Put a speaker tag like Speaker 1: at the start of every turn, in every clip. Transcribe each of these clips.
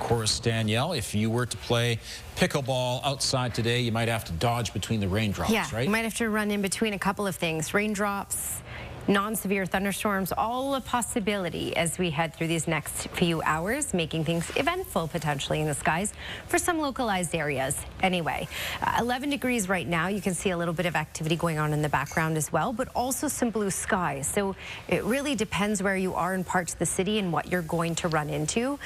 Speaker 1: Of course, Danielle, if you were to play pickleball outside today, you might have to dodge between the raindrops, right?
Speaker 2: You might have to run in between a couple of things. Raindrops, non-severe thunderstorms, all a possibility as we head through these next few hours, making things eventful potentially in the skies for some localized areas. Anyway, 11 degrees right now. You can see a little bit of activity going on in the background as well, but also some blue skies. So it really depends where you are in parts of the city and what you're going to run into.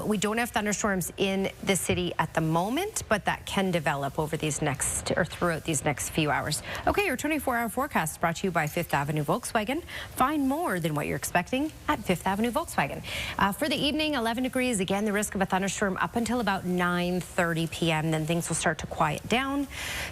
Speaker 2: We don't have thunderstorms in the city at the moment, but that can develop over these next or throughout these next few hours. Okay, your 24-hour forecast is brought to you by Fifth Avenue Volkswagen. Find more than what you're expecting at Fifth Avenue Volkswagen. For the evening, 11 degrees. Again, the risk of a thunderstorm up until about 9:30 p.m. Then things will start to quiet down.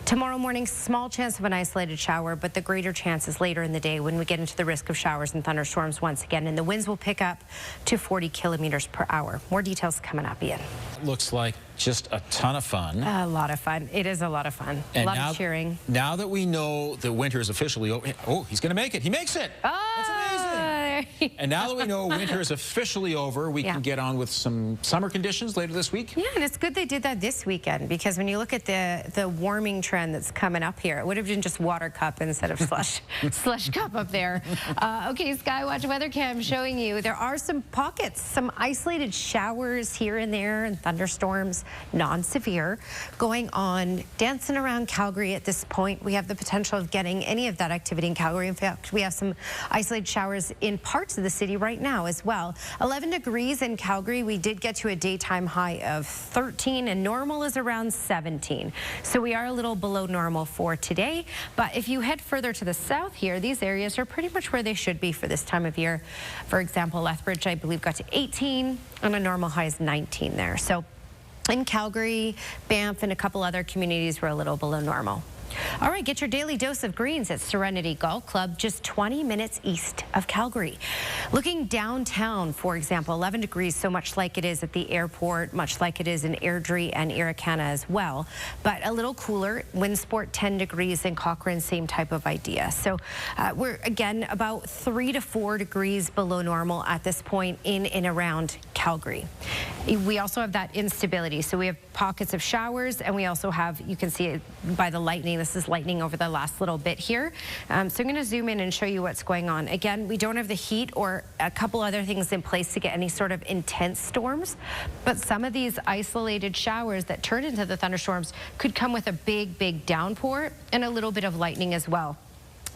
Speaker 2: Tomorrow morning, small chance of an isolated shower, but the greater chances later in the day when we get into the risk of showers and thunderstorms once again. And the winds will pick up to 40 kilometers per hour. More details coming up, Ian.
Speaker 1: Looks like just a ton of fun.
Speaker 2: A lot of fun. It is a lot of fun.
Speaker 1: And
Speaker 2: a lot of cheering.
Speaker 1: Now that we know that winter is officially over. Oh, he's going to make it. He makes it.
Speaker 2: Oh,
Speaker 1: that's amazing. And now that we know winter is officially over, we can get on with some summer conditions later this week.
Speaker 2: Yeah, and it's good they did that this weekend, because when you look at the warming trend that's coming up here, it would have been just water cup instead of slush cup up there. Okay, Skywatch Weather Cam showing you there are some pockets, some isolated showers here and there and thunderstorms, non-severe, going on, dancing around Calgary at this point. We have the potential of getting any of that activity in Calgary. In fact, we have some isolated showers in parts of the city right now as well. 11 degrees in Calgary. We did get to a daytime high of 13, and normal is around 17. So we are a little below normal for today. But if you head further to the south here, these areas are pretty much where they should be for this time of year. For example, Lethbridge, I believe, got to 18, and a normal high is 19 there. So in Calgary, Banff, and a couple other communities were a little below normal. All right, get your daily dose of greens at Serenity Golf Club, just 20 minutes east of Calgary. Looking downtown, for example, 11 degrees, so much like it is at the airport, much like it is in Airdrie and Irricana as well, but a little cooler. Windsport 10 degrees in Cochrane, same type of idea. So we're, again, about 3 to 4 degrees below normal at this point in and around Calgary. We also have that instability. So we have pockets of showers, and we also have, you can see it by the lightning. This is lightning over the last little bit here. So I'm going to zoom in and show you what's going on. Again, we don't have the heat or a couple other things in place to get any sort of intense storms, but some of these isolated showers that turn into the thunderstorms could come with a big downpour and a little bit of lightning as well.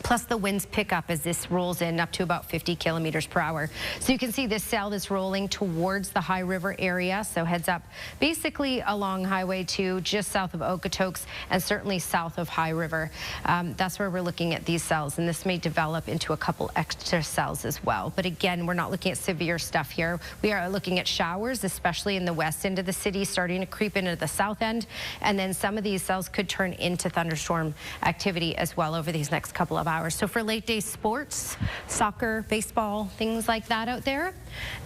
Speaker 2: Plus the winds pick up as this rolls in up to about 50 kilometers per hour. So you can see this cell is rolling towards the High River area. So heads up basically along Highway 2, just south of Okotoks, and certainly south of High River. That's where we're looking at these cells, and this may develop into a couple extra cells as well. But again, we're not looking at severe stuff here. We are looking at showers, especially in the west end of the city, starting to creep into the south end. And then some of these cells could turn into thunderstorm activity as well over these next couple of hours. So for late day sports, soccer, baseball, things like that out there,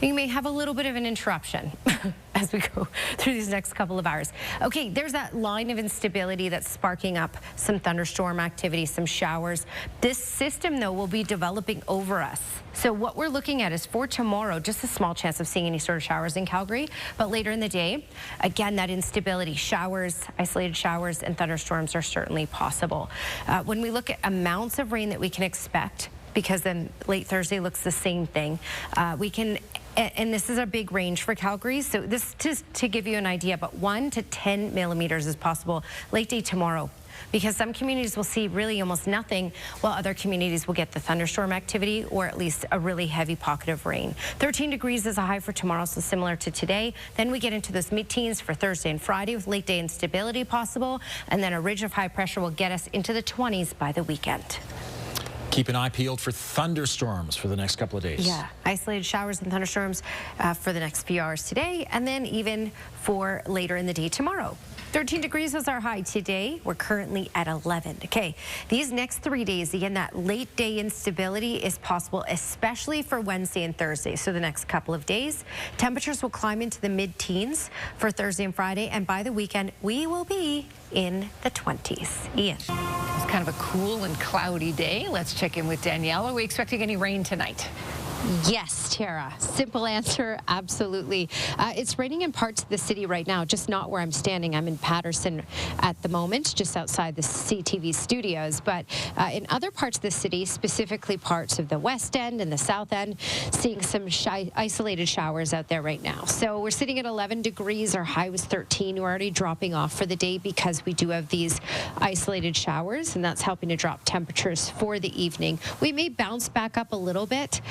Speaker 2: you may have a little bit of an interruption as we go through these next couple of hours. Okay, there's that line of instability that's sparking up some thunderstorm activity, some showers. This system, though, will be developing over us. So what we're looking at is for tomorrow, just a small chance of seeing any sort of showers in Calgary, but later in the day, again, that instability, showers, isolated showers, and thunderstorms are certainly possible. When we look at amounts of rain that we can expect, because then late Thursday looks the same thing, we can, and this is a big range for Calgary, so this just to give you an idea, but 1 to 10 millimeters is possible late day tomorrow, because some communities will see really almost nothing, while other communities will get the thunderstorm activity or at least a really heavy pocket of rain. 13 degrees is a high for tomorrow, so similar to today. Then we get into those mid-teens for Thursday and Friday with late day instability possible, and then a ridge of high pressure will get us into the 20s by the weekend.
Speaker 1: Keep an eye peeled for thunderstorms for the next couple of days.
Speaker 2: Yeah, isolated showers and thunderstorms for the next few hours today, and then even for later in the day tomorrow. 13 degrees was our high today. We're currently at 11. Okay, these next 3 days, again, that late day instability is possible, especially for Wednesday and Thursday. So the next couple of days, temperatures will climb into the mid-teens for Thursday and Friday, and by the weekend, we will be in the 20s. Ian.
Speaker 3: It's kind of a cool and cloudy day. Let's check in with Danielle. Are we expecting any rain tonight?
Speaker 2: Yes, Tara. Simple answer, absolutely. It's raining in parts of the city right now, just not where I'm standing. I'm in Patterson at the moment, just outside the CTV studios. But in other parts of the city, specifically parts of the West End and the South End, seeing some isolated showers out there right now. So we're sitting at 11 degrees. Our high was 13. We're already dropping off for the day because we do have these isolated showers, and that's helping to drop temperatures for the evening. We may bounce back up a little bit,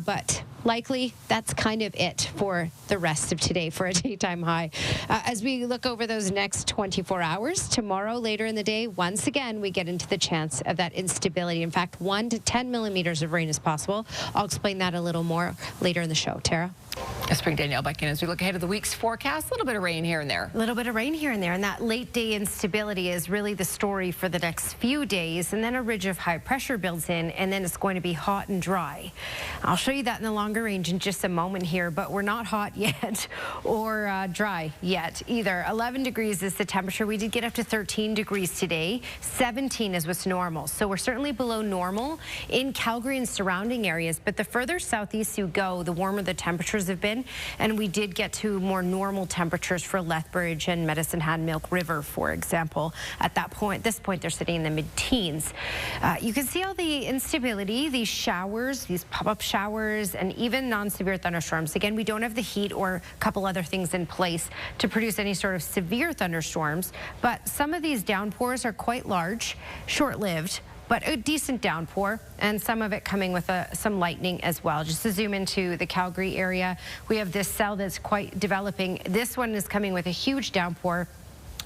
Speaker 2: but likely that's kind of it for the rest of today for a daytime high. As we look over those next 24 hours, tomorrow later in the day, once again, we get into the chance of that instability. In fact, 1 to 10 millimeters of rain is possible. I'll explain that a little more later in the show. Tara?
Speaker 3: Let's bring Danielle back in as we look ahead of the week's forecast. A little bit of rain here and there.
Speaker 2: A little bit of rain here and there, and that late day instability is really the story for the next few days, and then a ridge of high pressure builds in, and then it's going to be hot and dry. I'll show you that in the longer range in just a moment here, but we're not hot yet or dry yet either. 11 degrees is the temperature. We did get up to 13 degrees today. 17 is what's normal, so we're certainly below normal in Calgary and surrounding areas, but the further southeast you go, the warmer the temperatures have been, and we did get to more normal temperatures for Lethbridge and Medicine Hat and Milk River, for example. At this point, they're sitting in the mid-teens. You can see all the instability, these showers, these pop-up showers, and even non-severe thunderstorms. Again, we don't have the heat or a couple other things in place to produce any sort of severe thunderstorms, but some of these downpours are quite large, short-lived, but a decent downpour, and some of it coming with some lightning as well. Just to zoom into the Calgary area, we have this cell that's quite developing. This one is coming with a huge downpour.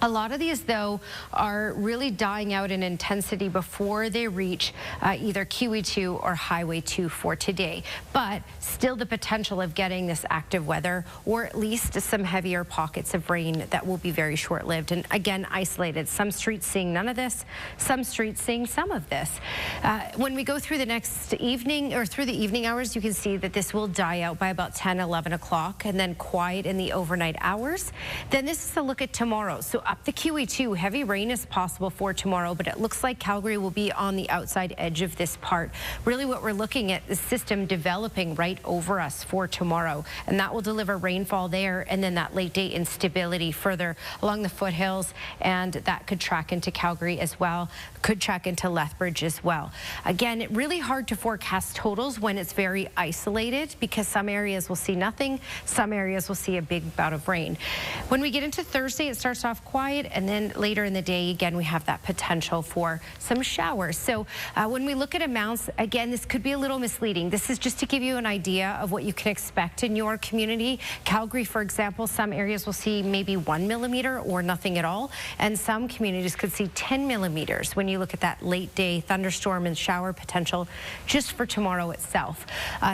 Speaker 2: A lot of these, though, are really dying out in intensity before they reach either QE2 or Highway 2 for today. But still the potential of getting this active weather, or at least some heavier pockets of rain that will be very short-lived. And again, isolated. Some streets seeing none of this, some streets seeing some of this. When we go through the next evening, or through the evening hours, you can see that this will die out by about 10, 11 o'clock, and then quiet in the overnight hours. Then this is a look at tomorrow. So up the QE2, heavy rain is possible for tomorrow, but it looks like Calgary will be on the outside edge of this part. Really what we're looking at is system developing right over us for tomorrow, and that will deliver rainfall there, and then that late day instability further along the foothills, and that could track into Calgary as well, could track into Lethbridge as well. Again, really hard to forecast totals when it's very isolated, because some areas will see nothing, some areas will see a big bout of rain. When we get into Thursday, it starts off quiet, and then later in the day, again, we have that potential for some showers. So when we look at amounts, again, this could be a little misleading. This is just to give you an idea of what you can expect in your community. Calgary, for example, some areas will see maybe 1 millimeter or nothing at all, and some communities could see 10 millimeters when you look at that late day thunderstorm and shower potential just for tomorrow itself.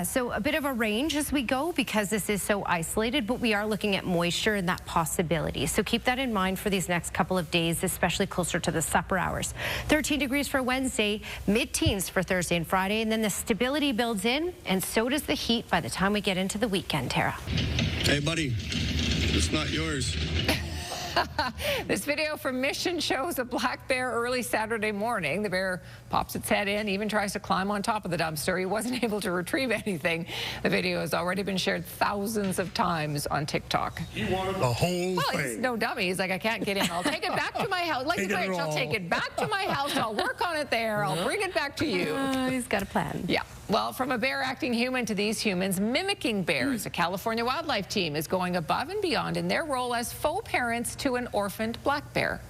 Speaker 2: So a bit of a range as we go, because this is so isolated, but we are looking at moisture and that possibility. So keep that in mind for these next couple of days, especially closer to the supper hours. 13 degrees for Wednesday, mid-teens for Thursday and Friday, and then the stability builds in, and so does the heat by the time we get into the weekend, Tara.
Speaker 4: Hey, buddy, it's not yours.
Speaker 3: This video from Mission shows a black bear early Saturday morning. The bear pops its head in, even tries to climb on top of the dumpster. He wasn't able to retrieve anything. The video has already been shared thousands of times on TikTok.
Speaker 4: He wanted the whole thing.
Speaker 3: Well, he's no dummy. He's like, I can't get in. I'll take it back to my house. Like the Grinch, I'll take it back to my house. I'll work on it there. I'll bring it back to you.
Speaker 2: He's got a plan.
Speaker 3: Yeah. Well, from a bear acting human to these humans mimicking bears, a California wildlife team is going above and beyond in their role as faux parents to an orphaned black bear.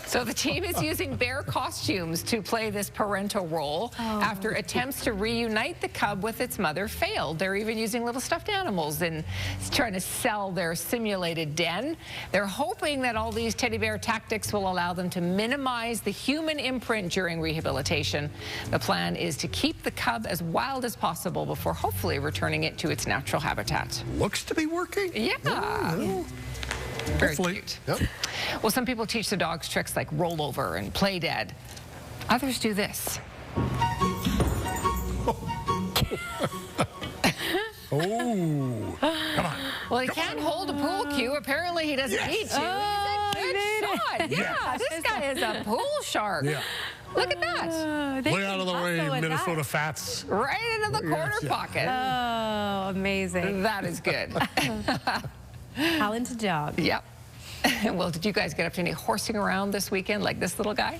Speaker 3: So the team is using bear costumes to play this parental role after attempts to reunite the cub with its mother failed. They're even using little stuffed animals and trying to sell their simulated den. They're hoping that all these teddy bear tactics will allow them to minimize the human imprint during rehabilitation. The plan is to keep the cub as wild as possible before hopefully returning it to its natural habitat.
Speaker 4: Looks to be working.
Speaker 3: Yeah. Very cute.
Speaker 4: Yep.
Speaker 3: Well, some people teach their dogs tricks like rollover and play dead. Others do this.
Speaker 4: Oh, come on.
Speaker 3: Well, he can't hold a pool cue. Apparently, he doesn't need to.
Speaker 2: Oh,
Speaker 3: He's a good shot. Yeah,
Speaker 4: Yes.
Speaker 3: this guy is a pool shark.
Speaker 4: Yeah.
Speaker 3: Look at that.
Speaker 4: Look out of the way, Minnesota Fats.
Speaker 3: Right into the corner pocket.
Speaker 2: Oh, amazing.
Speaker 3: That is good.
Speaker 2: Talented dog.
Speaker 3: Yep. Well, did you guys get up to any horsing around this weekend like this little guy?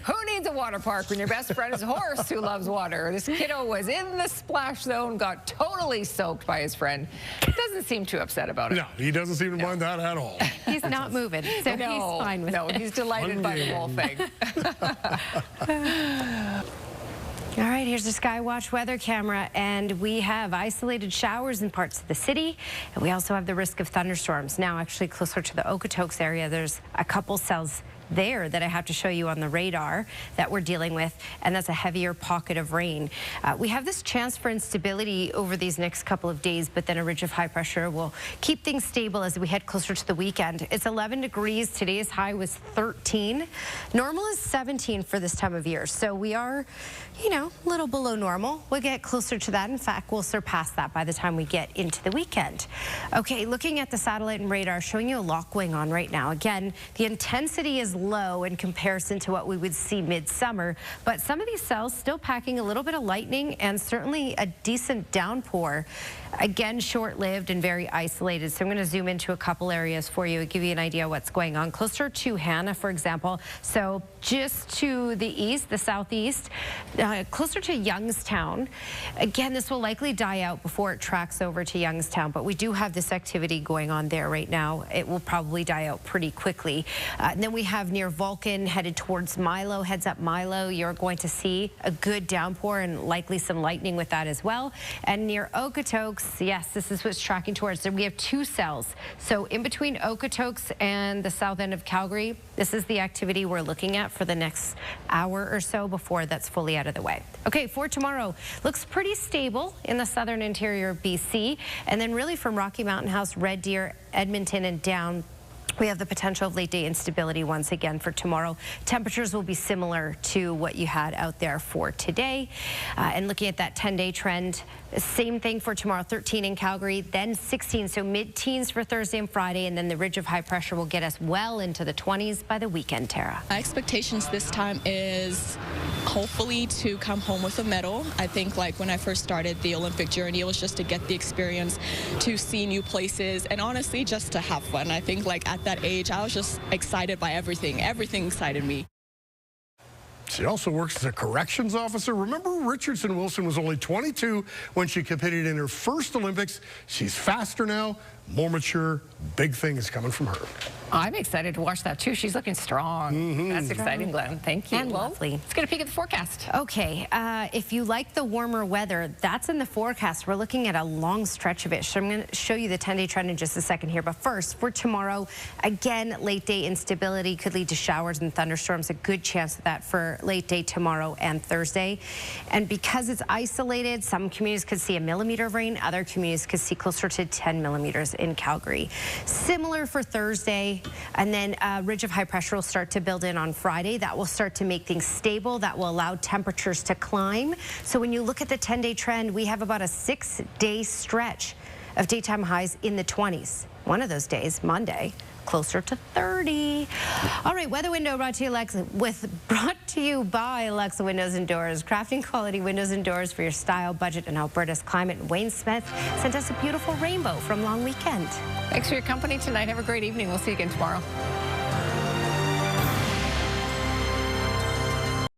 Speaker 3: Who needs a water park when your best friend is a horse who loves water? This kiddo was in the splash zone, got totally soaked by his friend. Doesn't seem too upset about it.
Speaker 4: No, he doesn't seem to mind that at all.
Speaker 2: He's not moving, so he's fine with it.
Speaker 3: No, he's delighted by the whole thing.
Speaker 2: All right, here's the Skywatch weather camera, and we have isolated showers in parts of the city, and we also have the risk of thunderstorms. Now, actually closer to the Okotoks area, there's a couple cells there that I have to show you on the radar that we're dealing with, and that's a heavier pocket of rain. We have this chance for instability over these next couple of days, but then a ridge of high pressure will keep things stable as we head closer to the weekend. It's 11 degrees. Today's high was 13. Normal is 17 for this time of year, so we are, you know, a little below normal. We'll get closer to that. In fact, we'll surpass that by the time we get into the weekend. Okay, looking at the satellite and radar, showing you a lot going on right now. Again, the intensity is low in comparison to what we would see midsummer, but some of these cells still packing a little bit of lightning and certainly a decent downpour. Again, short-lived and very isolated. So I'm going to zoom into a couple areas for you and give you an idea of what's going on. Closer to Hannah, for example, so just to the east, the southeast, closer to Youngstown. Again, this will likely die out before it tracks over to Youngstown, but we do have this activity going on there right now. It will probably die out pretty quickly. And then we have near Vulcan, headed towards Milo, heads up Milo. You're going to see a good downpour and likely some lightning with that as well. And near Okotoks, yes, this is what's tracking towards. So we have two cells. So in between Okotoks and the south end of Calgary, this is the activity we're looking at for the next hour or so before that's fully out of the way. Okay, for tomorrow, looks pretty stable in the southern interior of BC. And then really from Rocky Mountain House, Red Deer, Edmonton, and down, we have the potential of late day instability once again for tomorrow. Temperatures will be similar to what you had out there for today. And looking at that 10-day trend, same thing for tomorrow, 13 in Calgary, then 16, so mid-teens for Thursday and Friday, and then the ridge of high pressure will get us well into the 20s by the weekend, Tara.
Speaker 5: My expectations this time is hopefully to come home with a medal. I think like when I first started the Olympic journey, it was just to get the experience, to see new places, and honestly just to have fun. I think like at that age, I was just excited by everything. Everything excited me.
Speaker 4: She also works as a corrections officer. Remember, Richardson Wilson was only 22 when she competed in her first Olympics. She's faster now, more mature. Big things coming from her.
Speaker 3: I'm excited to watch that too. She's looking strong. That's exciting, Glenn. Thank you.
Speaker 2: And lovely.
Speaker 3: Let's get a peek at the forecast.
Speaker 2: Okay, if you like the warmer weather, that's in the forecast. We're looking at a long stretch of it. So I'm going to show you the 10-day trend in just a second here. But first, for tomorrow, again, late day instability could lead to showers and thunderstorms. A good chance of that for late day tomorrow and Thursday. And because it's isolated, some communities could see 1 millimeter of rain. Other communities could see closer to 10 millimeters in Calgary. Similar for Thursday. And then a ridge of high pressure will start to build in on Friday. That will start to make things stable. That will allow temperatures to climb. So when you look at the 10-day trend, we have about a 6-day stretch of daytime highs in the 20s. One of those days, Monday, closer to 30. All right, weather window brought to you by Alexa Windows and Doors. Crafting quality windows and doors for your style, budget, and Alberta's climate. Wayne Smith sent us a beautiful rainbow from long weekend.
Speaker 3: Thanks for your company tonight. Have a great evening. We'll see you again tomorrow.